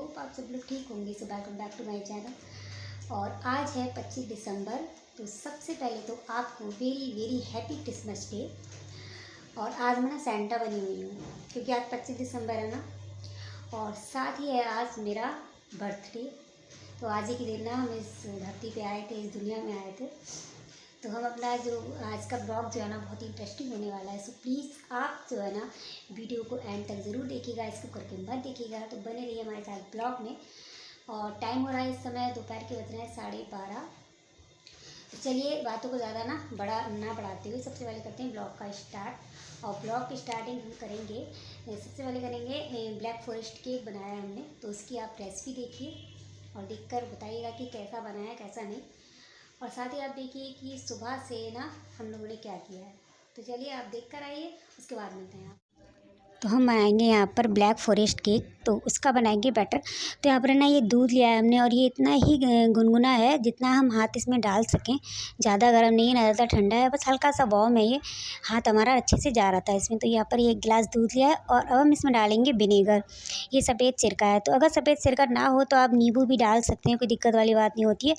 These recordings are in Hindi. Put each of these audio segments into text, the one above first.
होप आप सब लोग ठीक होंगे। So welcome back to my channel. और आज है 25 दिसंबर। तो सबसे पहले तो आपको very very happy Christmas day. और आज मैं ना सेंटा बनी हुई हूँ क्योंकि आज 25 दिसंबर है ना, और साथ ही है आज मेरा बर्थडे। तो आज ही के दिन ना हम इस धरती पे आए थे, इस दुनिया में आए थे। तो हम अपना जो आज का ब्लॉग जो है ना बहुत ही इंटरेस्टिंग होने वाला है। सो प्लीज़ आप जो है ना वीडियो को एंड तक ज़रूर देखिएगा, इसको करके मत देखिएगा। तो बने रहिए हमारे साथ ब्लॉग में। और टाइम हो रहा है इस समय दोपहर के बज रहे हैं 12:30। तो चलिए बातों को ज़्यादा ना बढ़ाते हुए सबसे पहले करते हैं ब्लॉग का स्टार्ट। और ब्लॉग की स्टार्टिंग हम करेंगे, सबसे पहले करेंगे ब्लैक फॉरेस्ट केक बनाया है हमने। तो उसकी आप रेसिपी देखिए और देखकर बताइएगा कि कैसा बना है कैसा नहीं। और साथ ही आप देखिए कि सुबह से ना हम लोगों ने क्या किया है। तो चलिए आप देख कर आइए, उसके बाद मिलते हैं। तो हम बनाएंगे यहाँ पर ब्लैक फॉरेस्ट केक, तो उसका बनाएंगे बैटर। तो यहाँ पर ना ये दूध लिया है हमने, और ये इतना ही गुनगुना है जितना हम हाथ इसमें डाल सकें। ज़्यादा गर्म नहीं है ना ज़्यादा ठंडा है, बस हल्का सा वार्म है। ये हाथ हमारा अच्छे से जा रहा था इसमें। तो यहाँ पर ये 1 गिलास दूध लिया है, और अब हम इसमें डालेंगे विनेगर। ये सफ़ेद सिरका है, तो अगर सफ़ेद सिरका ना हो तो आप नींबू भी डाल सकते हैं, कोई दिक्कत वाली बात नहीं होती है।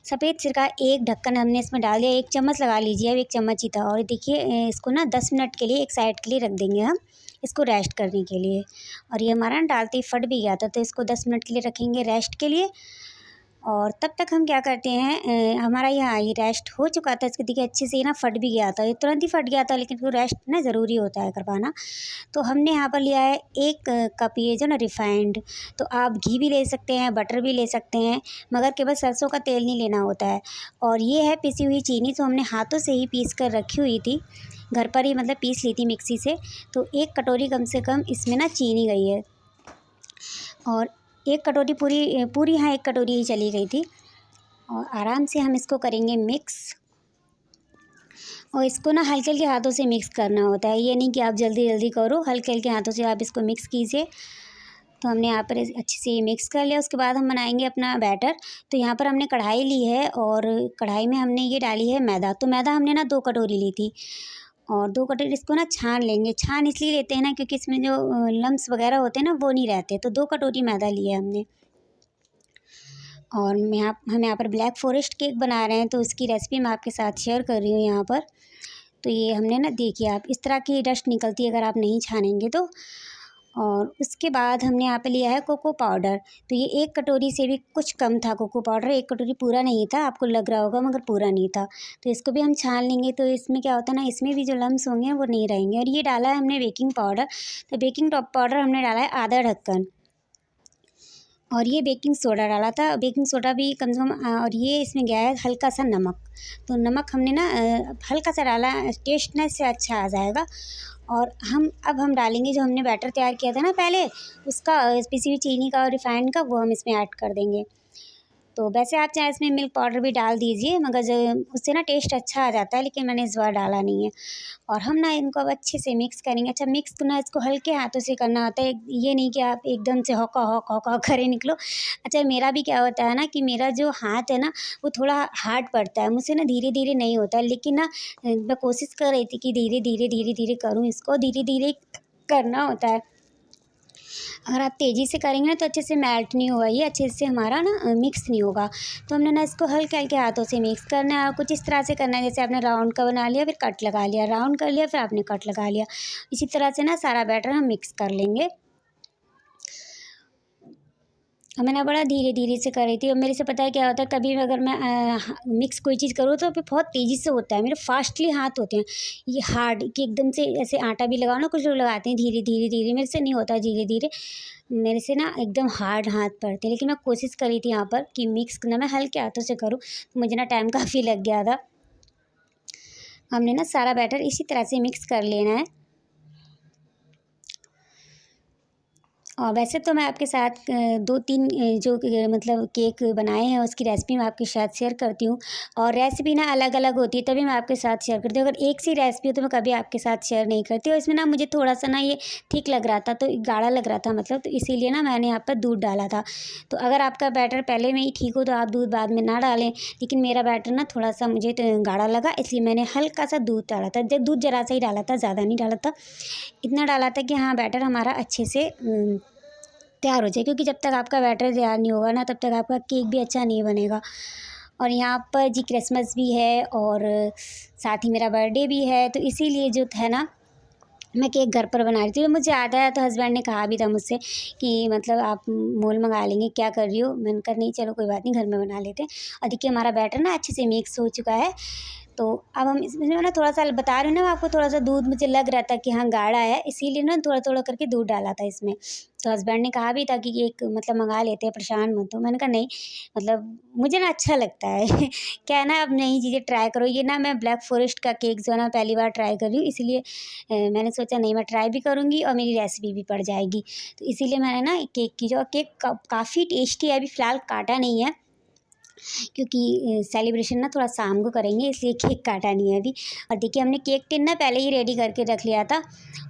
सफ़ेद सिरका 1 ढक्कन हमने इसमें डाल दिया, 1 चम्मच लगा लीजिए, अब 1 चम्मच ही था। और देखिए इसको ना 10 मिनट के लिए एक साइड के लिए रख देंगे हम, इसको रेस्ट करने के लिए। और ये हमारा डालते ही फट भी गया था, तो इसको 10 मिनट के लिए रखेंगे रेस्ट के लिए। और तब तक हम क्या करते हैं, हमारा यहाँ ये रेस्ट हो चुका था। इसके देखिए अच्छे से ना फट भी गया था, ये तुरंत ही फट गया था, लेकिन वो रेस्ट ना ज़रूरी होता है करवाना। तो हमने यहाँ पर लिया है 1 कप ये जो ना रिफाइंड। तो आप घी भी ले सकते हैं, बटर भी ले सकते हैं, मगर केवल सरसों का तेल नहीं लेना होता है। और ये है पिसी हुई चीनी, तो हमने हाथों से ही पीस कर रखी हुई थी, घर पर ही मतलब पीस ली थी मिक्सी से। तो 1 कटोरी कम से कम इसमें ना चीनी गई है, और 1 कटोरी पूरी हाँ 1 कटोरी ही चली गई थी। और आराम से हम इसको करेंगे मिक्स। और इसको ना हल्के हल्के हाथों से मिक्स करना होता है, ये नहीं कि आप जल्दी जल्दी करो, हल्के हल्के हाथों से आप इसको मिक्स कीजिए। तो हमने यहाँ पर अच्छे से ये मिक्स कर लिया। उसके बाद हम बनाएंगे अपना बैटर। तो यहाँ पर हमने कढ़ाई ली है, और कढ़ाई में हमने ये डाली है मैदा। तो मैदा हमने ना 2 कटोरी ली थी, और 2 कटोरी इसको ना छान लेंगे। छान इसलिए लेते हैं ना क्योंकि इसमें जो लम्स वगैरह होते हैं ना वो नहीं रहते। तो 2 कटोरी मैदा लिया है हमने। और हम यहाँ पर ब्लैक फॉरेस्ट केक बना रहे हैं, तो उसकी रेसिपी मैं आपके साथ शेयर कर रही हूँ यहाँ पर। तो ये हमने ना देखिए, आप इस तरह की डस्ट निकलती है अगर आप नहीं छानेंगे तो। और उसके बाद हमने यहाँ पे लिया है कोको पाउडर। तो ये 1 कटोरी से भी कुछ कम था कोको पाउडर, 1 कटोरी पूरा नहीं था, आपको लग रहा होगा मगर पूरा नहीं था। तो इसको भी हम छान लेंगे। तो इसमें क्या होता है ना, इसमें भी जो लम्स होंगे वो नहीं रहेंगे। और ये डाला है हमने बेकिंग पाउडर। तो बेकिंग पाउडर हमने डाला है आधा ढक्कन। और ये बेकिंग सोडा डाला था, बेकिंग सोडा भी कम से कम। और ये इसमें गया है हल्का सा नमक। तो नमक हमने ना हल्का सा डाला, टेस्ट ना इससे अच्छा आ जाएगा। और अब हम डालेंगे जो हमने बैटर तैयार किया था ना पहले, उसका पिसी हुई चीनी का और रिफाइंड का, वो हम इसमें ऐड कर देंगे। तो वैसे आप चाहे इसमें मिल्क पाउडर भी डाल दीजिए, मगर जो उससे ना टेस्ट अच्छा आ जाता है, लेकिन मैंने इस बार डाला नहीं है। और हम ना इनको अब अच्छे से मिक्स करेंगे। अच्छा, मिक्स तो ना इसको हल्के हाथों से करना होता है, ये नहीं कि आप एकदम से हौका हौका हौका करे निकलो। अच्छा, मेरा भी क्या होता है ना कि मेरा जो हाथ है ना वो थोड़ा हार्ड पड़ता है, मुझसे ना धीरे धीरे नहीं होता है। लेकिन ना मैं कोशिश कर रही थी कि धीरे धीरे करूँ इसको, धीरे धीरे करना होता है। अगर आप तेज़ी से करेंगे ना तो अच्छे से मेल्ट नहीं होगा, ये अच्छे से हमारा ना मिक्स नहीं होगा। तो हमने ना इसको हल्के हल्के हाथों से मिक्स करना है, और कुछ इस तरह से करना है जैसे आपने राउंड का बना लिया, फिर कट लगा लिया, राउंड कर लिया, फिर आपने कट लगा लिया। इसी तरह से ना सारा बैटर हम मिक्स कर लेंगे। और मैं ना बड़ा धीरे धीरे से कर रही थी। और मेरे से पता है क्या होता है, कभी अगर मैं मिक्स कोई चीज़ करूँ तो फिर बहुत तेज़ी से होता है, मेरे फास्टली हाथ होते हैं ये हार्ड कि एकदम से ऐसे आटा भी लगाओ ना, कुछ लोग लगाते हैं धीरे धीरे धीरे, मेरे से नहीं होता धीरे धीरे, मेरे से ना एकदम हार्ड हाथ पड़ते हैं। लेकिन मैं कोशिश करी थी यहाँ पर कि मिक्स करना मैं हल्के हाथों से करूँ, तो मुझे ना टाइम काफ़ी लग गया था। हमने ना सारा बैटर इसी तरह से मिक्स कर लेना है। और वैसे तो मैं आपके साथ 2-3 जो मतलब केक बनाए हैं उसकी रेसिपी मैं आपके साथ शेयर करती हूँ। और रेसिपी ना अलग अलग होती है तभी मैं आपके साथ शेयर करती हूँ। अगर एक सी रेसिपी हो तो मैं कभी आपके साथ शेयर नहीं करती। और इसमें ना मुझे थोड़ा सा ना ये ठीक लग रहा था, तो गाढ़ा लग रहा था मतलब, तो इसीलिए ना मैंने यहाँ पर दूध डाला था। तो अगर आपका बैटर पहले में ही ठीक हो तो आप दूध बाद में ना डालें, लेकिन मेरा बैटर ना थोड़ा सा मुझे गाढ़ा लगा, इसलिए मैंने हल्का सा दूध डाला था। जब दूध जरा सा ही डाला था, ज़्यादा नहीं डाला था, इतना डाला था कि हाँ बैटर हमारा अच्छे से तैयार हो जाए, क्योंकि जब तक आपका बैटर तैयार नहीं होगा ना तब तक आपका केक भी अच्छा नहीं बनेगा। और यहाँ पर जी क्रिसमस भी है और साथ ही मेरा बर्थडे भी है, तो इसीलिए जो है ना मैं केक घर पर बना रही थी। मुझे याद आया तो हस्बैंड ने कहा भी था मुझसे कि मतलब आप मोल मंगा लेंगे, क्या कर रही हो। मैंने कहा नहीं चलो कोई बात नहीं, घर में बना लेते हैं। और देखिए हमारा बैटर ना अच्छे से मिक्स हो चुका है। तो अब हम इसमें ना थोड़ा सा बता रही हूँ ना मैं आपको, थोड़ा सा दूध मुझे लग रहा था कि हाँ गाढ़ा है, इसीलिए ना थोड़ा थोड़ा करके दूध डाला था इसमें। तो हस्बैंड ने कहा भी था कि एक मतलब मंगा लेते हैं, परेशान मत हो। मैंने कहा नहीं, मतलब मुझे ना अच्छा लगता है क्या है ना, अब नई चीज़ें ट्राई करो। ये ना मैं ब्लैक फॉरेस्ट का केक जो है ना पहली बार ट्राई कर रही हूँ, इसलिए मैंने सोचा नहीं मैं ट्राई भी करूँगी और मेरी रेसिपी भी पड़ जाएगी। तो इसीलिए मैंने ना केक की जो केक काफ़ी टेस्टी है, अभी फ़िलहाल काटा नहीं है क्योंकि सेलिब्रेशन ना थोड़ा शाम को करेंगे, इसलिए केक काटा नहीं है अभी। और देखिए हमने केक टिन ना पहले ही रेडी करके रख लिया था।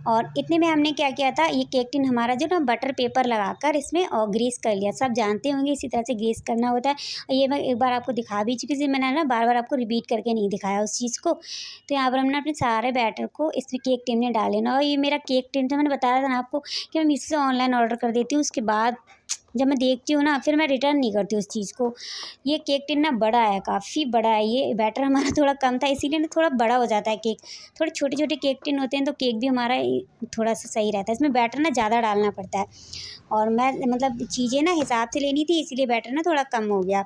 और इतने में हमने क्या किया था, ये केक टिन हमारा जो ना बटर पेपर लगाकर इसमें और ग्रीस कर लिया। सब जानते होंगे इसी तरह से ग्रीस करना होता है। और ये मैं एक बार आपको दिखा भी चुकी थी, मैंने ना बार बार आपको रिपीट करके नहीं दिखाया उस चीज़ को। तो यहाँ पर हमने अपने सारे बैटर को इसमें केक टिन में डाल लेना। और ये मेरा केक टिन था, मैंने बताया था ना आपको कि मैं मीशो से ऑनलाइन ऑर्डर कर देती हूँ, उसके बाद जब मैं देखती हूँ ना फिर मैं रिटर्न नहीं करती उस चीज़ को। ये केक टिन ना बड़ा है, काफ़ी बड़ा है। ये बैटर हमारा थोड़ा कम था, इसीलिए ना थोड़ा बड़ा हो जाता है केक। थोड़े छोटे छोटे केक टिन होते हैं तो केक भी हमारा थोड़ा सा सही रहता है। इसमें बैटर ना ज़्यादा डालना पड़ता है और मैं मतलब चीज़ें ना हिसाब से लेनी थी, इसीलिए बैटर ना थोड़ा कम हो गया।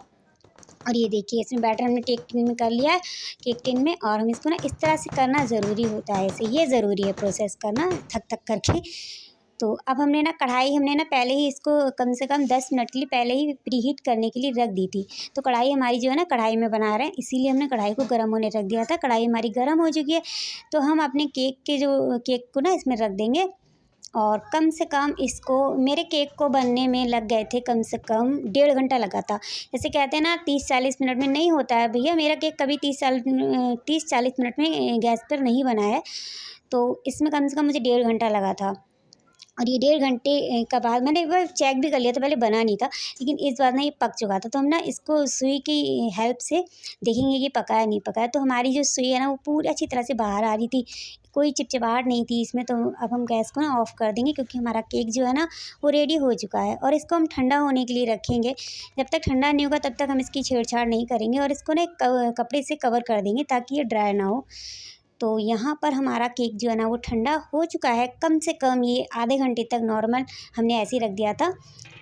और ये देखिए इसमें बैटर हमने केक टिन में कर लिया है, केक टिन में। और हम इसको ना इस तरह से करना ज़रूरी होता है, ऐसे ये ज़रूरी है प्रोसेस करना थक थक करके। तो अब हमने ना कढ़ाई हमने ना पहले ही इसको कम से कम 10 मिनट के लिए पहले ही प्रीहीट करने के लिए रख दी थी। तो कढ़ाई हमारी जो है ना कढ़ाई में बना रहे हैं, इसीलिए हमने कढ़ाई को गर्म होने रख दिया था। कढ़ाई हमारी गर्म हो चुकी है, तो हम अपने केक को ना इसमें रख देंगे। और कम से कम इसको, मेरे केक को बनने में लग गए थे कम से कम 1.5 घंटा लगा था। जैसे कहते हैं ना 30-40 मिनट में नहीं होता है भैया, मेरा केक कभी 30-40 मिनट में गैस पर नहीं बना है। तो इसमें कम से कम मुझे 1.5 घंटा लगा था। और ये 1.5 घंटे का बाद मैंने एक बार चेक भी कर लिया था, पहले बना नहीं था, लेकिन इस बार ना ये पक चुका था। तो हम ना इसको सुई की हेल्प से देखेंगे कि पका है नहीं पका है। तो हमारी जो सुई है ना वो पूरी अच्छी तरह से बाहर आ रही थी, कोई चिपचिपाहट नहीं थी इसमें। तो अब हम गैस को ना ऑफ़ कर देंगे, क्योंकि हमारा केक जो है ना वो रेडी हो चुका है। और इसको हम ठंडा होने के लिए रखेंगे। जब तक ठंडा नहीं होगा तब तक हम इसकी छेड़छाड़ नहीं करेंगे, और इसको ना एक कपड़े से कवर कर देंगे ताकि ये ड्राई ना हो। तो यहाँ पर हमारा केक जो है ना वो ठंडा हो चुका है, कम से कम ये आधे घंटे तक नॉर्मल हमने ऐसे ही रख दिया था।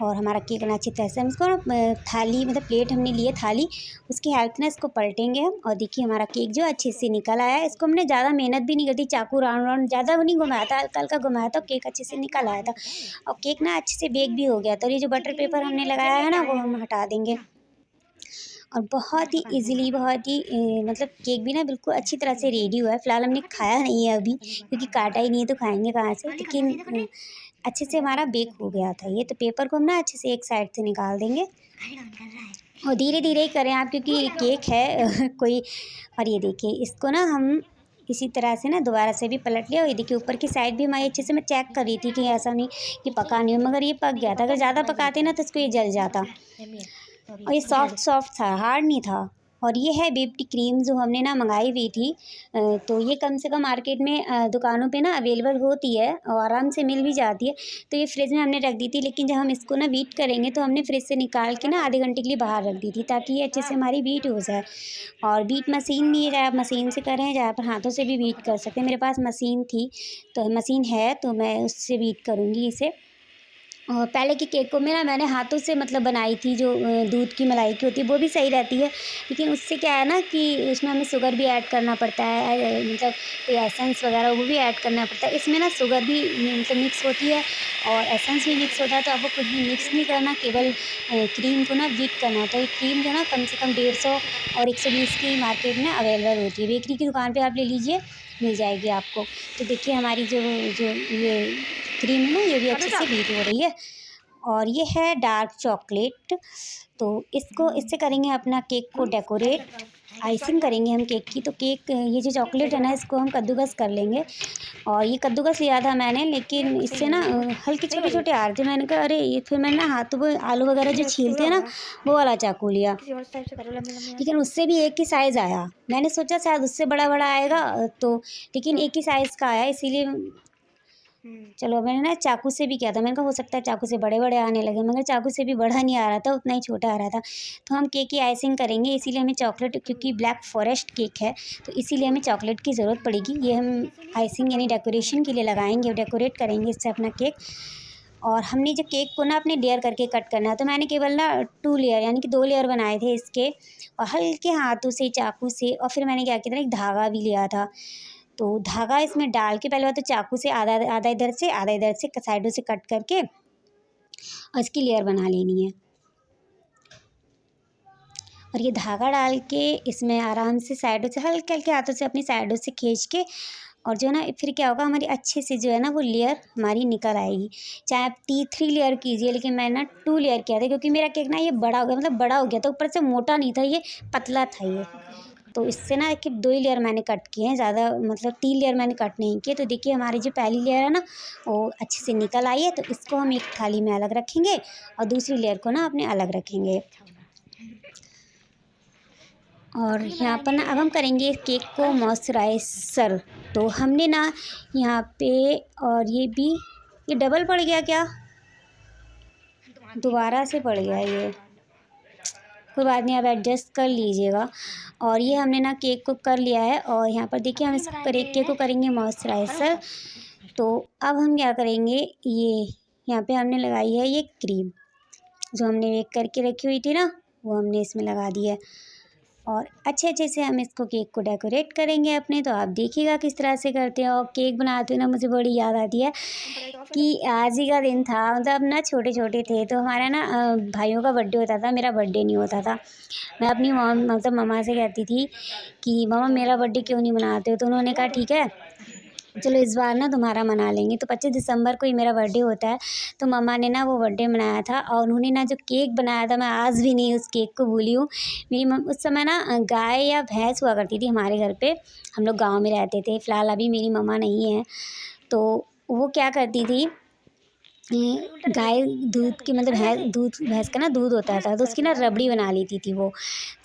और हमारा केक ना अच्छी तरह से हम इसको ना थाली मतलब प्लेट हमने लिए थाली, उसकी हेल्प ना इसको पलटेंगे हम। और देखिए हमारा केक जो अच्छे से निकल आया है। इसको हमने ज़्यादा मेहनत भी नहीं कर दी, चाकू राउंड राउंड ज़्यादा नहीं घुमाया था, हल्का हल्का घुमाया था, केक अच्छे से निकल आया था। और केक ना अच्छे से बेक भी हो गया था। और ये जो बटर पेपर हमने लगाया है ना वो हम हटा देंगे। और बहुत ही ईज़िली, बहुत ही मतलब केक भी ना बिल्कुल अच्छी तरह से रेडी हुआ है। फ़िलहाल हमने खाया नहीं है अभी, क्योंकि काटा ही नहीं है तो खाएँगे कहाँ से। लेकिन अच्छे से हमारा बेक हो गया था ये। तो पेपर को हम ना अच्छे से एक साइड से निकाल देंगे, और धीरे-धीरे ही करें आप, क्योंकि केक है कोई। और ये देखिए इसको ना हम इसी तरह से ना दोबारा से भी पलट लिया। और ये देखिए ऊपर की साइड भी हमारी अच्छे से मैं चेक कर रही थी कि ऐसा नहीं कि पका नहीं हो, मगर ये पक गया था। अगर ज़्यादा पकाते ना तो इसको ये जल जाता। और ये सॉफ्ट सॉफ्ट था, हार्ड नहीं था। और ये है व्हिप्ड क्रीम जो हमने ना मंगाई हुई थी। तो ये कम से कम मार्केट में दुकानों पे ना अवेलेबल होती है और आराम से मिल भी जाती है। तो ये फ्रिज में हमने रख दी थी, लेकिन जब हम इसको ना बीट करेंगे तो हमने फ्रिज से निकाल के ना आधे घंटे के लिए बाहर रख दी थी, ताकि ये अच्छे से हमारी बीट हो जाए। और बीट मशीन नहीं है, चाहे आप मशीन से करें चाहे आप हाथों से भी बीट कर सकते हैं। मेरे पास मशीन थी, तो मशीन है तो मैं उससे बीट करूँगी इसे। और पहले के केक को मैंने हाथों से मतलब बनाई थी, जो दूध की मलाई की होती है वो भी सही रहती है। लेकिन उससे क्या है ना कि उसमें हमें शुगर भी ऐड करना पड़ता है, मतलब कोई एसेंस वगैरह वो भी ऐड करना पड़ता है। इसमें ना शुगर भी मतलब मिक्स होती है और एसेंस भी मिक्स होता है। तो आपको कुछ भी मिक्स नहीं करना, केवल क्रीम को ना बीट करना। तो ये क्रीम जो ना कम से कम 150 और 120 की मार्केट में अवेलेबल होती है। बेकरी की दुकान पर आप ले लीजिए, मिल जाएगी आपको। तो देखिए हमारी जो जो ये क्रीम है ना ये भी अच्छे से बीट हो रही है। और ये है डार्क चॉकलेट। तो इससे करेंगे अपना केक को डेकोरेट, आइसिंग करेंगे हम केक की। तो केक ये जो चॉकलेट है ना इसको हम कद्दूकस कर लेंगे। और ये कद्दूकस लिया था मैंने, लेकिन इससे ना हल्के छोटे छोटे आ रहे थे। मैंने कहा अरे ये, फिर मैंने ना हाथों पर आलू वगैरह जो छीलते हैं ना वो वाला चाकू लिया, लेकिन उससे भी एक ही साइज़ आया। मैंने सोचा शायद उससे बड़ा बड़ा आएगा, तो लेकिन एक ही साइज़ का आया, इसीलिए चलो मैंने ना चाकू से भी किया था, मैंने कहा हो सकता है चाकू से बड़े बड़े आने लगे, मगर चाकू से भी बड़ा नहीं आ रहा था, उतना ही छोटा आ रहा था। तो हम केक की आइसिंग करेंगे, इसीलिए हमें चॉकलेट, क्योंकि ब्लैक फॉरेस्ट केक है तो इसीलिए हमें चॉकलेट की ज़रूरत पड़ेगी। ये हम आइसिंग यानी डेकोरेशन के लिए लगाएंगे, डेकोरेट करेंगे इससे अपना केक। और हमने जो केक को ना अपने लेयर करके कट करना है, तो मैंने केवल ना 2 लेयर यानी कि 2 लेयर बनाए थे इसके, और हल्के हाथों से चाकू से, और फिर मैंने क्या किया था, एक धागा भी लिया था। तो धागा इसमें डाल के पहले बात तो चाकू से आधा आधा इधर से आधा इधर से साइडों से कट करके और इसकी लेयर बना लेनी है। और ये धागा डाल के इसमें आराम से साइडों से हल्के हल्के हाथों से अपनी साइडों से खींच के, और जो है ना फिर क्या होगा, हमारी अच्छे से जो है ना वो लेयर हमारी निकल आएगी। चाहे आप 3 लेयर कीजिए, लेकिन मैं ना 2 लेयर किया था, क्योंकि मेरा केक ना ये बड़ा हो गया, मतलब बड़ा हो गया था, ऊपर से मोटा नहीं था, ये पतला था ये। तो इससे ना कि 2 ही लेयर मैंने कट किए हैं, ज़्यादा मतलब 3 लेयर मैंने कट नहीं किए। तो देखिए हमारी जो पहली लेयर है ना वो अच्छे से निकल आई है, तो इसको हम एक थाली में अलग रखेंगे और दूसरी लेयर को ना अपने अलग रखेंगे। और यहाँ पर ना अब हम करेंगे केक को मॉइस्चराइज़र। तो हमने ना यहाँ पे, और ये डबल पड़ गया क्या, दोबारा से पड़ गया ये, कोई बात नहीं, आप एडजस्ट कर लीजिएगा। और ये हमने ना केक को कर लिया है, और यहाँ पर देखिए हम इस केक को करेंगे मॉइस्चराइज़र। तो अब हम क्या करेंगे, ये यहाँ पे हमने लगाई है ये क्रीम, जो हमने बेक करके रखी हुई थी ना, वो हमने इसमें लगा दी है। और अच्छे से हम इसको केक को डेकोरेट करेंगे अपने। तो आप देखिएगा किस तरह से करते हैं। और केक बनाते हुए ना मुझे बड़ी याद आती है कि आज ही का दिन था, मतलब ना छोटे छोटे थे तो हमारा ना भाइयों का बर्थडे होता था, मेरा बर्थडे नहीं होता था। मैं अपनी मतलब मम्मा से कहती थी कि मम्मा मेरा बर्थडे क्यों नहीं मनाते हो, तो उन्होंने कहा ठीक है चलो इस बार ना तुम्हारा मना लेंगे। तो 25 दिसंबर को ही मेरा बर्थडे होता है, तो मम्मा ने ना वो बर्थडे मनाया था, और उन्होंने ना जो केक बनाया था मैं आज भी नहीं उस केक को भूली हूँ। मेरी उस समय ना गाय या भैंस हुआ करती थी हमारे घर पे, हम लोग गाँव में रहते थे। फ़िलहाल अभी मेरी मम्मा नहीं है, तो वो क्या करती थी, गाय दूध की मतलब भैंस का ना दूध होता था, तो उसकी ना रबड़ी बना लेती थी वो।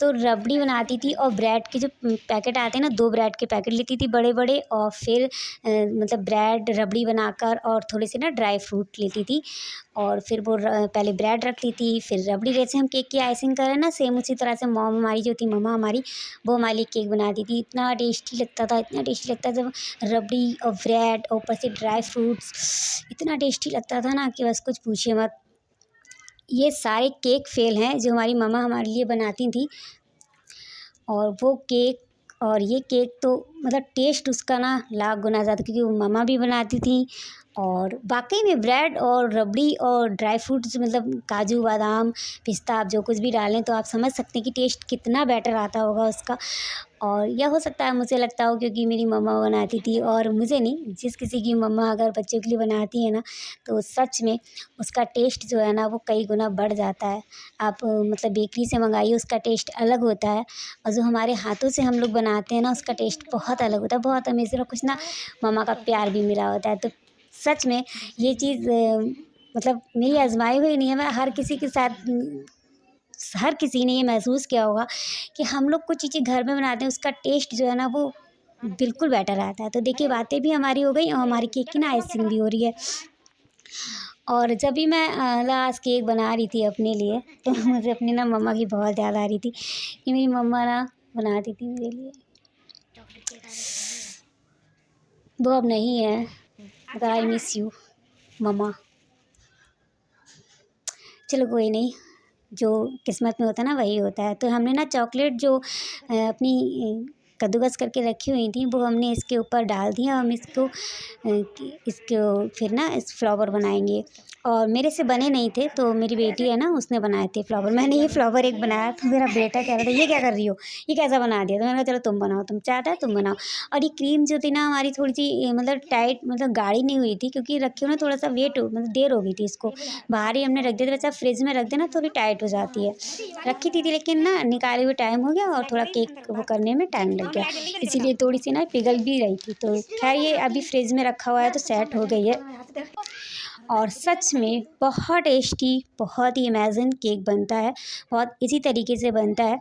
तो रबड़ी बनाती थी, और ब्रेड के जो पैकेट आते हैं ना, 2 ब्रेड के पैकेट लेती थी बड़े बड़े, और फिर मतलब ब्रेड रबड़ी बनाकर और थोड़े से ना ड्राई फ्रूट लेती थी, और फिर वो पहले ब्रेड रखती थी, फिर रबड़ी। जैसे हम केक की आइसिंग करें ना, सेम उसी तरह से मॉम हमारी जो थी, मम्मा हमारी, वो हमारे लिए केक बनाती थी। इतना टेस्टी लगता था, इतना टेस्टी लगता था, जब रबड़ी और ब्रेड और ऊपर से ड्राई फ्रूट्स, इतना टेस्टी लगता था ना कि बस कुछ पूछिए मत। ये सारे केक फ़ेल हैं जो हमारी मम्मा हमारे लिए बनाती थी। और वो केक और ये केक तो मतलब टेस्ट उसका ना लाख गुना ज़्यादा, क्योंकि वो मम्मा भी बनाती थी। और वाकई में ब्रेड और रबड़ी और ड्राई फ्रूट्स, मतलब काजू बादाम पिस्ता, आप जो कुछ भी डालें तो आप समझ सकते हैं कि टेस्ट कितना बेटर आता होगा उसका। और यह हो सकता है मुझे लगता हो क्योंकि मेरी मम्मा बनाती थी, और मुझे नहीं, जिस किसी की मम्मा अगर बच्चों के लिए बनाती है ना, तो सच में उसका टेस्ट जो है ना वो कई गुना बढ़ जाता है। आप मतलब बेकरी से मंगाइए, उसका टेस्ट अलग होता है, और जो हमारे हाथों से हम लोग बनाते हैं ना उसका टेस्ट बहुत अलग होता है, बहुत अमेज़िंग। और कुछ ना मम्मा का प्यार भी मिला होता है। तो सच में ये चीज़ मतलब मेरी आजमाई हुई नहीं है, मैं हर किसी के साथ, हर किसी ने ये महसूस किया होगा कि हम लोग कुछ चीज़ें घर में बनाते हैं, उसका टेस्ट जो है ना वो बिल्कुल बेटर आता है। तो देखिए बातें भी हमारी हो गई, और हमारी केक की ना आइसिंग भी हो रही है। और जब भी मैं लास्ट केक बना रही थी अपने लिए, तो मुझे अपनी ना मम्मा की बहुत याद आ रही थी कि मेरी मम्मा ना बनाती थी मेरे लिए। वो अब नहीं है, मगर आई मिस यू मम्मा। चलो कोई नहीं, जो किस्मत में होता है ना वही होता है। तो हमने ना चॉकलेट जो अपनी कद्दूकस करके रखी हुई थी वो हमने इसके ऊपर डाल दी। हम इसको फिर ना इस फ्लावर बनाएंगे। और मेरे से बने नहीं थे, तो मेरी बेटी है ना उसने बनाए थे फ्लावर। मैंने ये फ्लावर एक बनाया, तो मेरा बेटा कह रहा था ये क्या कर रही हो, ये कैसा बना दिया। तो मैंने कहा चलो तुम बनाओ, तुम चाहता है तुम बनाओ। और ये क्रीम जो थी ना हमारी थोड़ी सी मतलब टाइट, मतलब गाढ़ी नहीं हुई थी, क्योंकि रखी हो ना थोड़ा सा वेट मतलब देर हो गई थी इसको। बाहर ही हमने रख दिया था, वैसा फ्रिज में रख देना थोड़ी टाइट हो जाती है। रखी थी लेकिन ना निकाले हुए टाइम हो गया, और थोड़ा केक वो करने में टाइम लग गया, इसीलिए थोड़ी सी ना पिघल भी रही थी। तो खैर ये अभी फ्रिज में रखा हुआ है तो सेट हो गई है। और सच में बहुत टेस्टी, बहुत ही अमेजिंग केक बनता है, बहुत इसी तरीके से बनता है।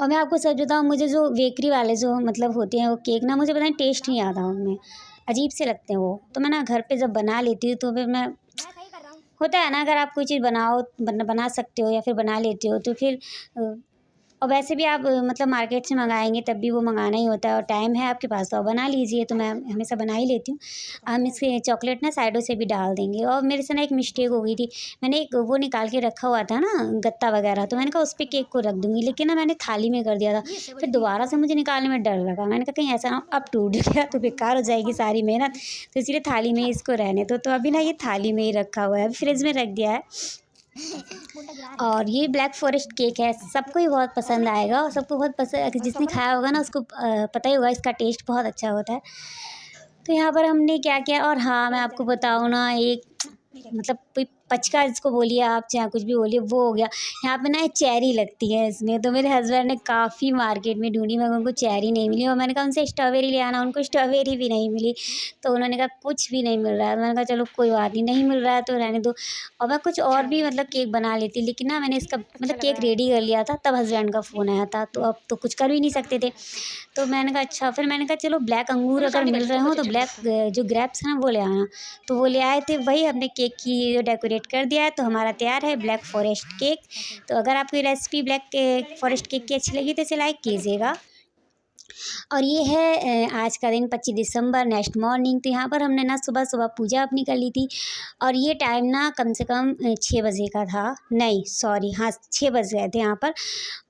और मैं आपको सच बताऊँ, मुझे जो बेकरी वाले जो मतलब होते हैं वो केक ना, मुझे पता नहीं टेस्ट नहीं आता उनमें। अजीब से लगते हैं वो। तो मैं ना घर पे जब बना लेती हूँ तो फिर मैं होता है ना, अगर आप कोई चीज़ बना सकते हो या फिर बना लेते हो तो फिर और वैसे भी आप मतलब मार्केट से मंगाएंगे तब भी वो मंगाना ही होता है, और टाइम है आपके पास तो आप बना लीजिए। तो मैं हमेशा बना ही लेती हूँ। हम इसके चॉकलेट ना साइडों से भी डाल देंगे। और मेरे से ना एक मिस्टेक हो गई थी, मैंने एक वो निकाल के रखा हुआ था ना गत्ता वगैरह, तो मैंने कहा उस पर केक को रख दूँगी, लेकिन ना मैंने थाली में कर दिया था। फिर दोबारा से मुझे निकालने में डर लगा, मैंने कहा कहीं ऐसा ना अब टूट गया तो बेकार हो जाएगी सारी मेहनत, तो इसलिए थाली में ही इसको रहने दो। तो अभी ना ये थाली में ही रखा हुआ है, अभी फ्रिज में रख दिया है। और ये ब्लैक फॉरेस्ट केक है, सबको ही बहुत पसंद आएगा और सबको बहुत पसंद, जिसने खाया होगा ना उसको पता ही होगा इसका टेस्ट बहुत अच्छा होता है। तो यहाँ पर हमने क्या किया, और हाँ मैं आपको बताऊँ ना, एक मतलब कोई पचका जिसको बोलिए आप, चाहे कुछ भी बोलिए, वो हो गया। यहाँ पे ना चेरी लगती है इसमें, तो मेरे हस्बैंड ने काफ़ी मार्केट में ढूंढी मगर उनको चेरी नहीं मिली, और मैंने कहा उनसे स्ट्रॉबेरी ले आना, उनको स्ट्रॉबेरी भी नहीं मिली। तो उन्होंने कहा कुछ भी नहीं मिल रहा है। मैंने कहा चलो कोई बात नहीं, नहीं मिल रहा है तो रहने दो। और मैं कुछ और भी मतलब केक बना लेती, लेकिन ना मैंने इसका मतलब केक रेडी कर लिया था, तब हस्बैंड का फ़ोन आया था, तो अब तो कुछ कर भी नहीं सकते थे। तो मैंने कहा अच्छा, फिर मैंने कहा चलो ब्लैक अंगूर अगर मिल रहे हो तो ब्लैक जो ग्रेप्स हैं ना वो ले आना। तो वो ले आए थे, वही हमने केक की डेकोरेट कर दिया है, तो हमारा तैयार है ब्लैक फॉरेस्ट केक। तो अगर आपको ये रेसिपी ब्लैक फॉरेस्ट केक की अच्छी लगी तो इसे लाइक कीजिएगा। और ये है आज का दिन 25 दिसंबर नेक्स्ट मॉर्निंग। तो यहाँ पर हमने ना सुबह सुबह पूजा अपनी कर ली थी, और ये टाइम ना कम से कम 6 बजे का था, नहीं सॉरी, हाँ 6 बज गए थे यहाँ पर।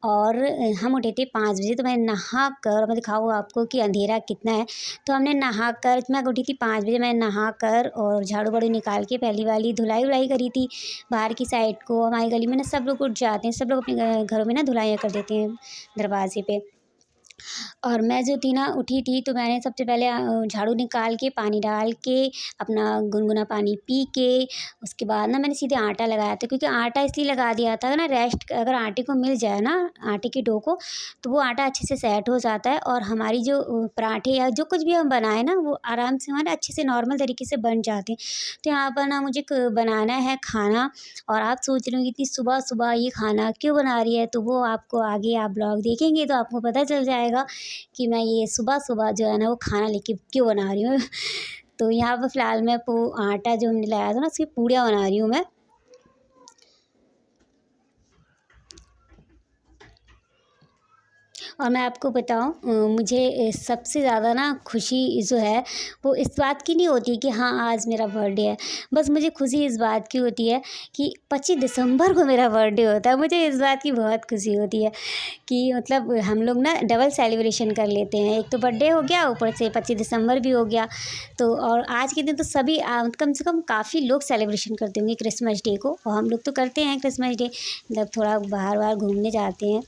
और हम उठे थे 5 बजे। तो मैं नहा कर, मैं दिखाऊँ आपको कि अंधेरा कितना है। तो हमने नहा कर, मैं उठी थी 5 बजे, मैं नहा कर और झाड़ू बाड़ू निकाल के पहली वाली धुलाई उलाई करी थी बाहर की साइड को। हमारी गली में ना सब लोग उठ जाते हैं, सब लोग अपने घरों में ना धुलाइयाँ कर देते हैं दरवाजे पे। और मैं जो थी ना उठी थी, तो मैंने सबसे पहले झाड़ू निकाल के पानी डाल के अपना गुनगुना पानी पी के उसके बाद ना मैंने सीधे आटा लगाया था, क्योंकि आटा इसलिए लगा दिया था ना, रेस्ट अगर आटे को मिल जाए ना, आटे के डो को, तो वो आटा अच्छे से सेट हो जाता है और हमारी जो पराठे या जो कुछ भी हम बनाए ना वो आराम से हमारे अच्छे से नॉर्मल तरीके से बन जाते हैं। तो यहाँ पर ना मुझे बनाना है खाना, और आप सोच रहे हो इतनी सुबह सुबह ये खाना क्यों बना रही है, तो वो आपको आगे आप ब्लॉग देखेंगे तो आपको पता चल जाएगा कि मैं ये सुबह-सुबह जो है ना वो खाना लेके क्यों बना रही हूँ। तो यहाँ पर फ़िलहाल मैं आटा जो हमने लाया था ना उसकी पूड़ियाँ बना रही हूँ मैं। और मैं आपको बताऊँ मुझे सबसे ज़्यादा ना खुशी जो है वो इस बात की नहीं होती कि हाँ आज मेरा बर्थडे है। बस मुझे खुशी इस बात की होती है कि 25 दिसंबर को मेरा बर्थडे होता है। मुझे इस बात की बहुत खुशी होती है कि मतलब हम लोग ना डबल सेलिब्रेशन कर लेते हैं, एक तो बर्थडे हो गया, ऊपर से 25 दिसंबर भी हो गया। तो और आज के दिन तो सभी कम से कम काफ़ी लोग सेलिब्रेशन करते होंगे क्रिसमस डे को, और हम लोग तो करते हैं क्रिसमस डे, मतलब थोड़ा बाहर घूमने जाते हैं।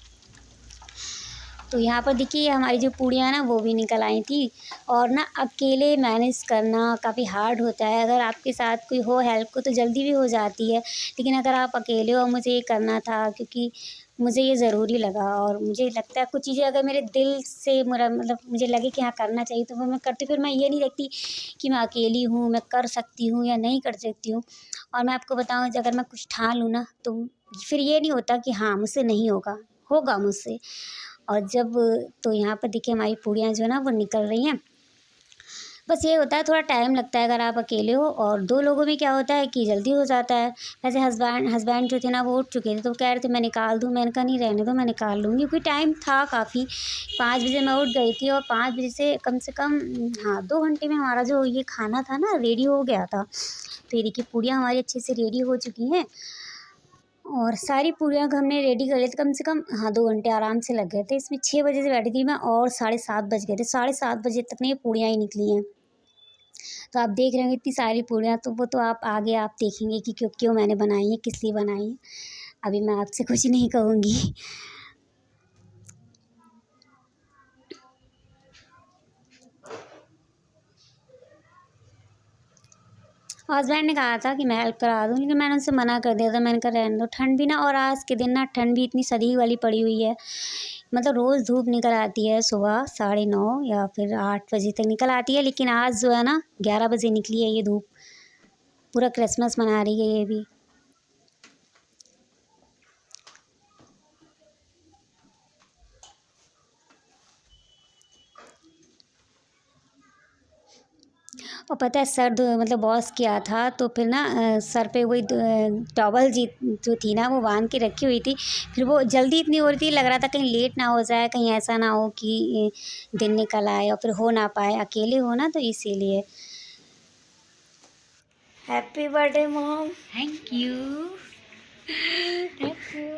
तो यहाँ पर देखिए हमारी जो पूड़ियाँ ना वो भी निकल आई थी। और ना अकेले मैनेज करना काफ़ी हार्ड होता है, अगर आपके साथ कोई हो हेल्प को तो जल्दी भी हो जाती है, लेकिन अगर आप अकेले हो, मुझे ये करना था क्योंकि मुझे ये ज़रूरी लगा। और मुझे लगता है कुछ चीज़ें अगर मेरे दिल से मेरा मतलब मुझे लगे कि हाँ करना चाहिए तो वो मैं करती, फिर मैं ये नहीं देखती कि मैं अकेली हूँ, मैं कर सकती हूँ या नहीं कर सकती हूँ। और मैं आपको बताऊँ अगर मैं कुछ ठान लूँ ना तो फिर ये नहीं होता कि हाँ मुझसे नहीं होगा, होगा मुझसे। और जब तो यहाँ पर देखिए हमारी पूड़ियाँ जो है ना वो निकल रही हैं। बस ये होता है थोड़ा टाइम लगता है अगर आप अकेले हो, और 2 लोगों में क्या होता है कि जल्दी हो जाता है। वैसे हस्बैंड जो थे ना वो उठ चुके थे, तो कह रहे थे मैं निकाल दूँ, मैंने कहा नहीं रहने दो मैं निकाल लूँगी, क्योंकि टाइम था काफ़ी। 5 बजे मैं उठ गई थी और 5 बजे से कम हाँ 2 घंटे में हमारा जो ये खाना था ना रेडी हो गया था। तो ये देखिए पूड़ियाँ हमारी अच्छे से रेडी हो चुकी हैं, और सारी पूरियाँ हमने रेडी कर ली थी कम से कम, हाँ 2 घंटे आराम से लग गए थे इसमें। 6 बजे से बैठी थी मैं और 7:30 बज गए थे, 7:30 बजे तक ना ये पूड़ियाँ ही निकली हैं। तो आप देख रहे होंगे इतनी सारी पूड़ियाँ, तो वो तो आप आगे आप देखेंगे कि क्यों क्यों मैंने बनाई है, किस लिए बनाई है। अभी मैं आपसे कुछ नहीं कहूँगी। हस्बैंड ने कहा था कि मैं हेल्प करा दूँ, लेकिन मैंने उनसे मना कर दिया था, मैंने कहा रहने दो, ठंड भी ना, और आज के दिन ना ठंड भी इतनी सदी वाली पड़ी हुई है। मतलब रोज़ धूप निकल आती है सुबह 9:30 या फिर 8 बजे तक निकल आती है, लेकिन आज जो है ना 11 बजे निकली है ये धूप। पूरा क्रिसमस मना रही है ये भी। और पता है सर मतलब बॉस किया था, तो फिर ना सर पे वही टॉवल जी जो थी ना वो बांध के रखी हुई थी। फिर वो जल्दी इतनी हो रही थी, लग रहा था कहीं लेट ना हो जाए, कहीं ऐसा ना हो कि दिन निकल आए और फिर हो ना पाए, अकेले हो ना, तो इसीलिए। Happy birthday mom. Thank you. Thank you.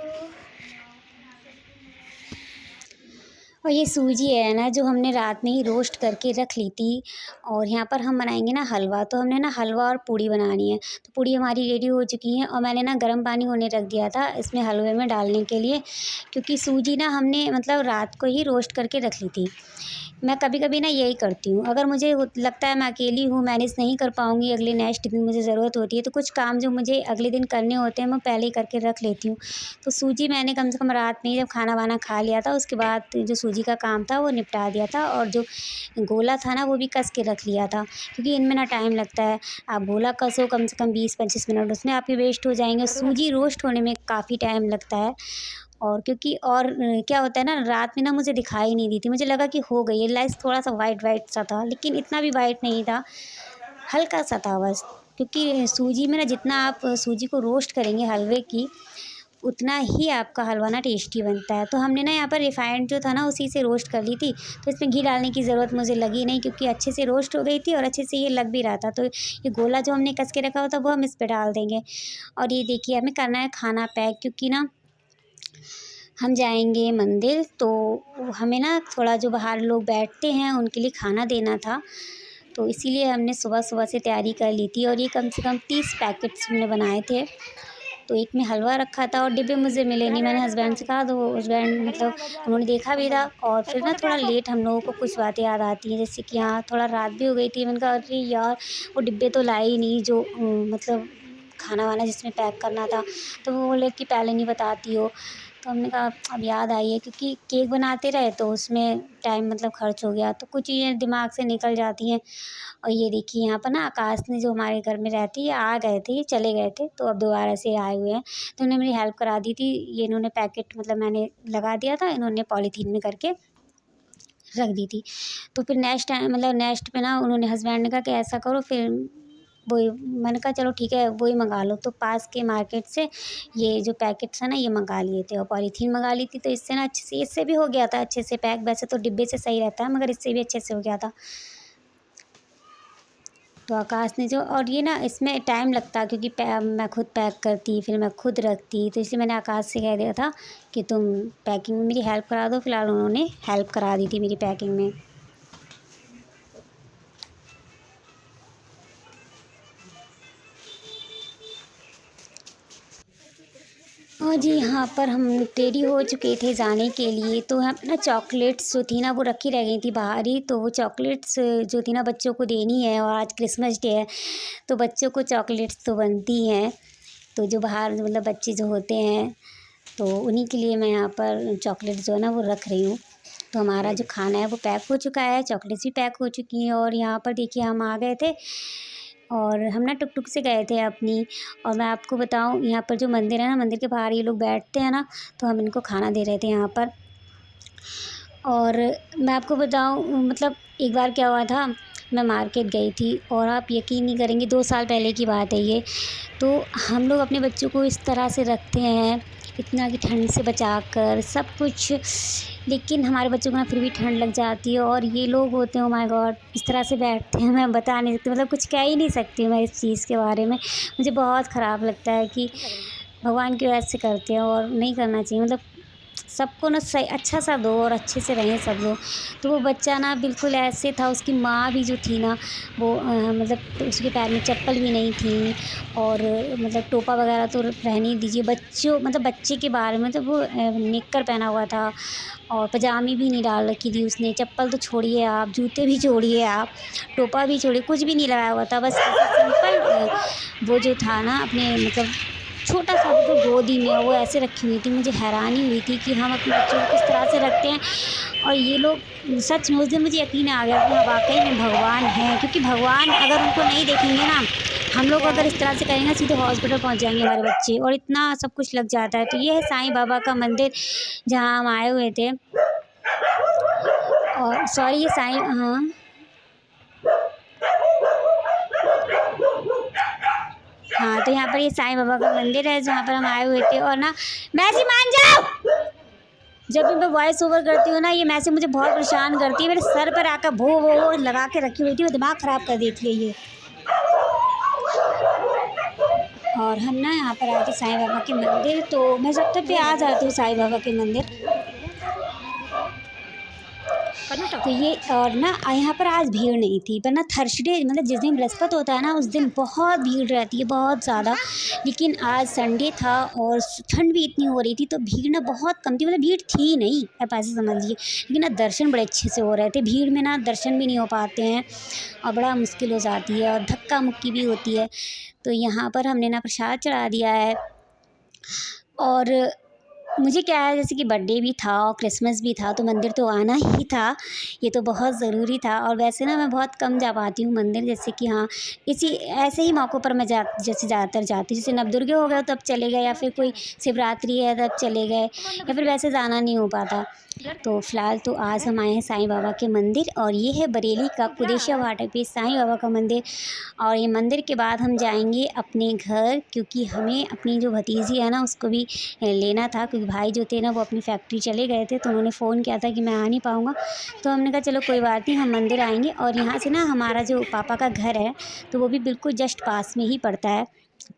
और ये सूजी है ना जो हमने रात में ही रोस्ट करके रख ली थी, और यहाँ पर हम बनाएंगे ना हलवा। तो हमने ना हलवा और पूड़ी बनानी है, तो पूड़ी हमारी रेडी हो चुकी है और मैंने ना गर्म पानी होने रख दिया था इसमें हलवे में डालने के लिए, क्योंकि सूजी ना हमने मतलब रात को ही रोस्ट करके रख ली थी। मैं कभी कभी ना यही करती हूँ, अगर मुझे लगता है मैं अकेली हूँ, मैनेज नहीं कर पाऊँगी, अगले नेक्स्ट दिन मुझे ज़रूरत होती है, तो कुछ काम जो मुझे अगले दिन करने होते हैं मैं पहले ही करके रख लेती हूँ। तो सूजी मैंने कम से कम रात में ही जब खाना वाना खा लिया था, उसके बाद जो सूजी का काम था वो निपटा दिया था, और जो गोला था ना वो भी कस के रख लिया था, क्योंकि इनमें ना टाइम लगता है। आप गोला कसो कम से कम 20-25 मिनट, उसमें आपके वेस्ट हो जाएंगे। सूजी रोस्ट होने में काफ़ी टाइम लगता है, और क्योंकि और क्या होता है ना, रात में ना मुझे दिखाई नहीं दी थी, मुझे लगा कि हो गई है, लाइस थोड़ा सा वाइट वाइट सा था, लेकिन इतना भी वाइट नहीं था, हल्का सा था बस। क्योंकि सूजी में ना जितना आप सूजी को रोस्ट करेंगे हलवे की, उतना ही आपका हलवा ना टेस्टी बनता है। तो हमने ना यहाँ पर रिफाइंड जो था ना उसी से रोस्ट कर ली थी, तो इसमें घी डालने की ज़रूरत मुझे लगी नहीं, क्योंकि अच्छे से रोस्ट हो गई थी और अच्छे से ये लग भी रहा था। तो ये गोला जो हमने कस के रखा हुआ था वो हम इस पर डाल देंगे। और ये देखिए हमें करना है खाना पैक, क्योंकि ना हम जाएंगे मंदिर, तो हमें ना थोड़ा जो बाहर लोग बैठते हैं उनके लिए खाना देना था, तो इसीलिए हमने सुबह सुबह से तैयारी कर ली थी। और ये कम से कम 30 पैकेट्स हमने बनाए थे, तो एक में हलवा रखा था और डिब्बे मुझे मिले नहीं। मैंने हस्बैंड से कहा, तो हस्बैंड मतलब उन्होंने देखा भी था। और फिर ना थोड़ा लेट हम लोगों को कुछ बातें याद आती हैं, जैसे कि हाँ थोड़ा रात भी हो गई थी। मैंने कहा अरे यार वो डिब्बे तो लाए ही नहीं, जो मतलब खाना वाना जिसमें पैक करना था। तो वो बोले कि पहले नहीं बताती हो, तो हमने कहा अब याद आई है, क्योंकि केक बनाते रहे तो उसमें टाइम मतलब खर्च हो गया, तो कुछ चीज़ें दिमाग से निकल जाती हैं। और ये देखिए यहाँ पर ना आकाश ने, जो हमारे घर में रहती है, आ गए थे, ये चले गए थे, तो अब दोबारा से आए हुए हैं, तो इन्होंने मेरी हेल्प करा दी थी। ये इन्होंने पैकेट मतलब मैंने लगा दिया था, इन्होंने पॉलीथीन में करके रख दी थी। तो फिर नेक्स्ट टाइम मतलब नेक्स्ट पे ना उन्होंने हस्बैंड ने कहा कि ऐसा करो, फिर वही मैंने कहा चलो ठीक है वही मंगा लो। तो पास के मार्केट से ये जो पैकेट्स है ना ये मंगा लिए थे, और पॉलीथीन मंगा ली थी, तो इससे ना अच्छे से, इससे भी हो गया था अच्छे से पैक। वैसे तो डिब्बे से सही रहता है, मगर इससे भी अच्छे से हो गया था। तो आकाश ने जो, और ये ना इसमें टाइम लगता, क्योंकि मैं खुद पैक करती, फिर मैं खुद रखती, तो इसलिए मैंने आकाश से कह दिया था कि तुम पैकिंग में मेरी हेल्प करा दो। फिलहाल उन्होंने हेल्प करा दी थी मेरी पैकिंग में। और जी यहाँ पर हम रेडी हो चुके थे जाने के लिए, तो हम ना चॉकलेट्स जो थी ना वो रखी रह गई थी बाहर ही, तो वो चॉकलेट्स जो थी ना बच्चों को देनी है, और आज क्रिसमस डे है, तो बच्चों को चॉकलेट्स तो बनती हैं। तो जो बाहर मतलब बच्चे जो होते हैं, तो उन्हीं के लिए मैं यहाँ पर चॉकलेट जो है ना वो रख रही हूँ। तो हमारा जो खाना है वो पैक हो चुका है, चॉकलेट्स भी पैक हो चुकी हैं, और यहाँ पर देखिए हम आ गए थे, और हम ना टुक-टुक से गए थे अपनी। और मैं आपको बताऊँ, यहाँ पर जो मंदिर है ना, मंदिर के बाहर ये लोग बैठते हैं ना, तो हम इनको खाना दे रहे थे यहाँ पर। और मैं आपको बताऊँ मतलब एक बार क्या हुआ था, मैं मार्केट गई थी, और आप यकीन नहीं करेंगे 2 साल पहले की बात है ये। तो हम लोग अपने बच्चों को इस तरह से रखते हैं, इतना कि ठंड से बचा कर सब कुछ, लेकिन हमारे बच्चों को ना फिर भी ठंड लग जाती है, और ये लोग होते हैं, ओह माय गॉड, इस तरह से बैठते हैं, मैं बता नहीं सकती, मतलब कुछ कह ही नहीं सकती मैं इस चीज़ के बारे में। मुझे बहुत ख़राब लगता है कि भगवान क्यों ऐसे करते हैं, और नहीं करना चाहिए। मतलब सबको ना सही अच्छा सा दो और अच्छे से रहें सब लोग। तो वो बच्चा ना बिल्कुल ऐसे था, उसकी माँ भी जो थी ना वो मतलब उसके पैर में चप्पल भी नहीं थी, और मतलब टोपा वगैरह तो रहने ही दीजिए, बच्चों मतलब बच्चे के बारे में, तो वो नेकर पहना हुआ था, और पजामी भी नहीं डाल रखी थी उसने, चप्पल तो छोड़िए आप, जूते भी छोड़िए आप, टोपा भी छोड़िए, कुछ भी नहीं लगाया हुआ था, बस सिंपल वो जो था ना अपने मतलब छोटा सा तो गोदी में वो ऐसे रखी हुई थी। मुझे हैरानी हुई थी कि हम अपने बच्चों को किस तरह से रखते हैं, और ये लोग सच में उस दिन मुझे यकीन आ गया कि हाँ वाकई में भगवान हैं, क्योंकि भगवान अगर उनको नहीं देखेंगे ना, हम लोग अगर इस तरह से करेंगे सीधे हॉस्पिटल पहुंच जाएंगे हमारे बच्चे, और इतना सब कुछ लग जाता है। तो ये है साईं बाबा का मंदिर जहाँ हम आए हुए थे, और सॉरी ये साईं, हाँ हाँ, तो यहाँ पर ये साईं बाबा का मंदिर है जहाँ पर हम आए हुए थे। और ना मैसी मान जाओ, जब भी मैं वॉइस ओवर करती हूँ ना ये मैसी मुझे बहुत परेशान करती है। मेरे सर पर आकर भो वो लगा के रखी हुई थी, वो दिमाग ख़राब कर देती है ये। और हम ना यहाँ पर आए थे साईं बाबा के मंदिर, तो मैं जब तक भी आ जाती हूँ साईं बाबा के मंदिर। तो ये और ना यहाँ पर आज भीड़ नहीं थी, पर ना थर्सडे मतलब जिस दिन बृहस्पति होता है ना उस दिन बहुत भीड़ रहती है, बहुत ज़्यादा। लेकिन आज संडे था और ठंड भी इतनी हो रही थी तो भीड़ ना बहुत कम थी, मतलब भीड़ थी नहीं, आप ऐसे समझ लीजिए। लेकिन ना दर्शन बड़े अच्छे से हो रहे थे, भीड़ में ना दर्शन भी नहीं हो पाते हैं और बड़ा मुश्किल हो जाती है और धक्का मुक्की भी होती है। तो यहाँ पर हमने ना प्रसाद चढ़ा दिया है। और मुझे क्या है, जैसे कि बर्थडे भी था और क्रिसमस भी था तो मंदिर तो आना ही था, ये तो बहुत ज़रूरी था। और वैसे ना मैं बहुत कम जा पाती हूँ मंदिर, जैसे कि हाँ इसी ऐसे ही मौक़ों पर मैं जैसे ज़्यादातर जाती हूँ। जैसे नवदुर्गे हो गए तब चले गए, या फिर कोई शिवरात्रि है तब चले गए, या फिर वैसे जाना नहीं हो पाता। तो फ़िलहाल तो आज हम आए हैं साईं बाबा के मंदिर, और ये है बरेली का कुदेशिया फाटक पे साईं बाबा का मंदिर। और ये मंदिर के बाद हम जाएंगे अपने घर, क्योंकि हमें अपनी जो भतीजी है ना उसको भी लेना था, क्योंकि भाई जो थे ना वो अपनी फैक्ट्री चले गए थे, तो उन्होंने फ़ोन किया था कि मैं आ नहीं पाऊँगा। तो हमने कहा चलो कोई बात नहीं, हम मंदिर आएंगे। और यहाँ से ना हमारा जो पापा का घर है तो वो भी बिल्कुल जस्ट पास में ही पड़ता है,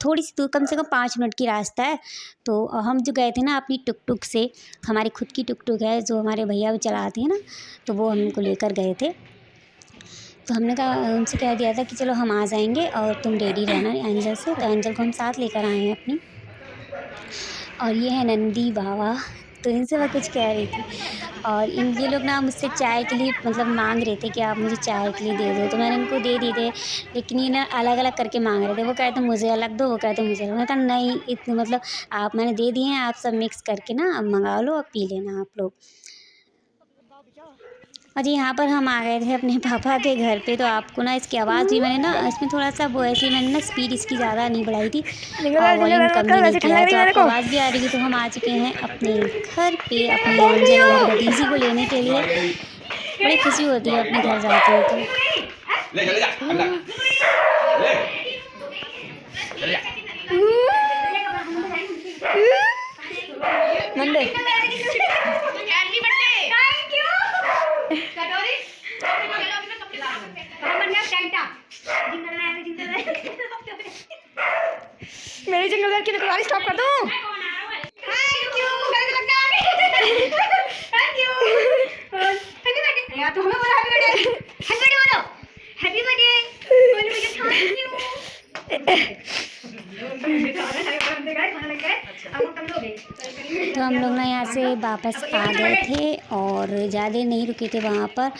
थोड़ी सी दूर, कम से कम 5 मिनट की रास्ता है। तो हम जो गए थे ना अपनी टुक-टुक से, हमारी खुद की टुक-टुक है जो हमारे भैया भी चलाते हैं ना, तो वो हमको लेकर गए थे। तो हमने कहा, उनसे कह दिया था कि चलो हम आ जाएंगे और तुम रेडी रहना एंजल से। तो एंजल को हम साथ लेकर आए हैं अपनी। और ये है नंदी बाबा, तो इनसे मैं कुछ कह रही थी। और ये लोग ना मुझसे चाय के लिए मतलब मांग रहे थे कि आप मुझे चाय के लिए दे दो, तो मैंने उनको दे दिए थे। लेकिन ये ना अलग अलग करके मांग रहे थे, वो कहते मुझे अलग दो, वो कहते मुझे अलग। मैं कहा नहीं, इतने मतलब आप मैंने दे दिए हैं, आप सब मिक्स करके ना अब मंगा लो और पी लेना आप लोग। और यहाँ पर हम आ गए थे अपने पापा के घर पे। तो आपको ना इसकी आवाज़ भी मैंने ना इसमें थोड़ा सा वो ऐसे मैंने ना स्पीड इसकी ज़्यादा नहीं बढ़ाई थी और वॉल्यूम कम भी नहीं किया है, तो आपको आवाज़ भी आ रही है। तो हम आ चुके हैं अपने घर पे अपनी एंजल और भतीजी को लेने के लिए। बड़ी खुशी होती है अपने घर जाते हैं मेरी जिंगल की दुकान स्टॉप कर दो। थैंक यू थैंक यू यार, तो हमें बोला हैप्पी बर्थडे बोलो, हैप्पी बर्थडे बोलो मुझे, थैंक यू। तो हम लोग ना यहाँ से वापस आ गए थे और ज़्यादा नहीं रुके थे वहाँ पर।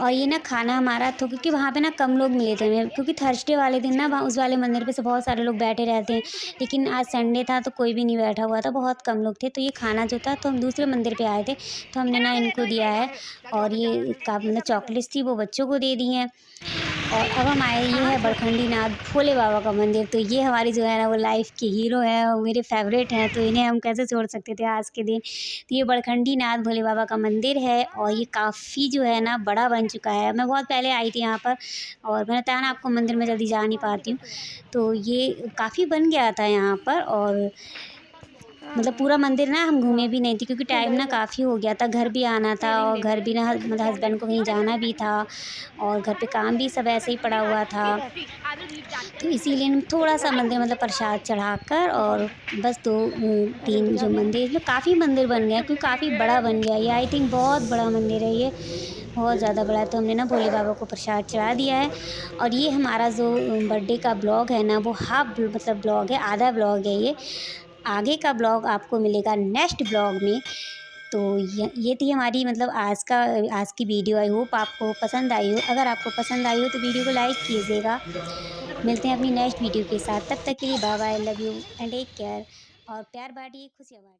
और ये ना खाना हमारा तो, क्योंकि वहाँ पे ना कम लोग मिले थे हमें, क्योंकि थर्सडे वाले दिन ना वहाँ उस वाले मंदिर पे से बहुत सारे लोग बैठे रहते हैं, लेकिन आज संडे था तो कोई भी नहीं बैठा हुआ था, बहुत कम लोग थे। तो ये खाना जो था, तो हम दूसरे मंदिर पे आए थे तो हमने ना इनको दिया है। और ये का मतलब चॉकलेट्स थी वो बच्चों को दे दी हैं। और अब हम आए, ये है बड़खंडी नाथ भोले बाबा का मंदिर। तो ये हमारी जो है ना वो लाइफ के हीरो हैं और मेरे फेवरेट हैं, तो इन्हें हम कैसे छोड़ सकते थे आज के दिन। तो ये बड़खंडी नाथ भोले बाबा का मंदिर है और ये काफ़ी जो है ना बड़ा बन चुका है। मैं बहुत पहले आई थी यहाँ पर और मैंने बताया ना आपको मंदिर में जल्दी जा नहीं पाती हूँ, तो ये काफ़ी बन गया था यहाँ पर। और मतलब पूरा मंदिर ना हम घूमे भी नहीं थे, क्योंकि टाइम ना काफ़ी हो गया था, घर भी आना था और घर भी ना मतलब हस्बैंड को कहीं जाना भी था और घर पे काम भी सब ऐसे ही पड़ा हुआ था। तो इसीलिए हम थोड़ा सा मंदिर मतलब प्रसाद चढ़ाकर और बस 2-3 जो मंदिर मतलब काफ़ी मंदिर बन गया, क्योंकि काफ़ी बड़ा बन गया ये, आई थिंक बहुत बड़ा मंदिर है ये, बहुत ज़्यादा बड़ा है। तो हमने ना भोले बाबा को प्रसाद चढ़ा दिया है। और ये हमारा जो बर्थडे का ब्लॉग है ना वो हाफ मतलब ब्लॉग है, आधा ब्लॉग है ये। आगे का ब्लॉग आपको मिलेगा नेक्स्ट ब्लॉग में। तो ये थी हमारी मतलब आज की वीडियो। आई होप आपको पसंद आई हो। अगर आपको पसंद आई हो तो वीडियो को लाइक कीजिएगा। मिलते हैं अपनी नेक्स्ट वीडियो के साथ, तब तक के लिए bye bye, love you and take care. और प्यार बांटिए, खुशियाँ बांटिए।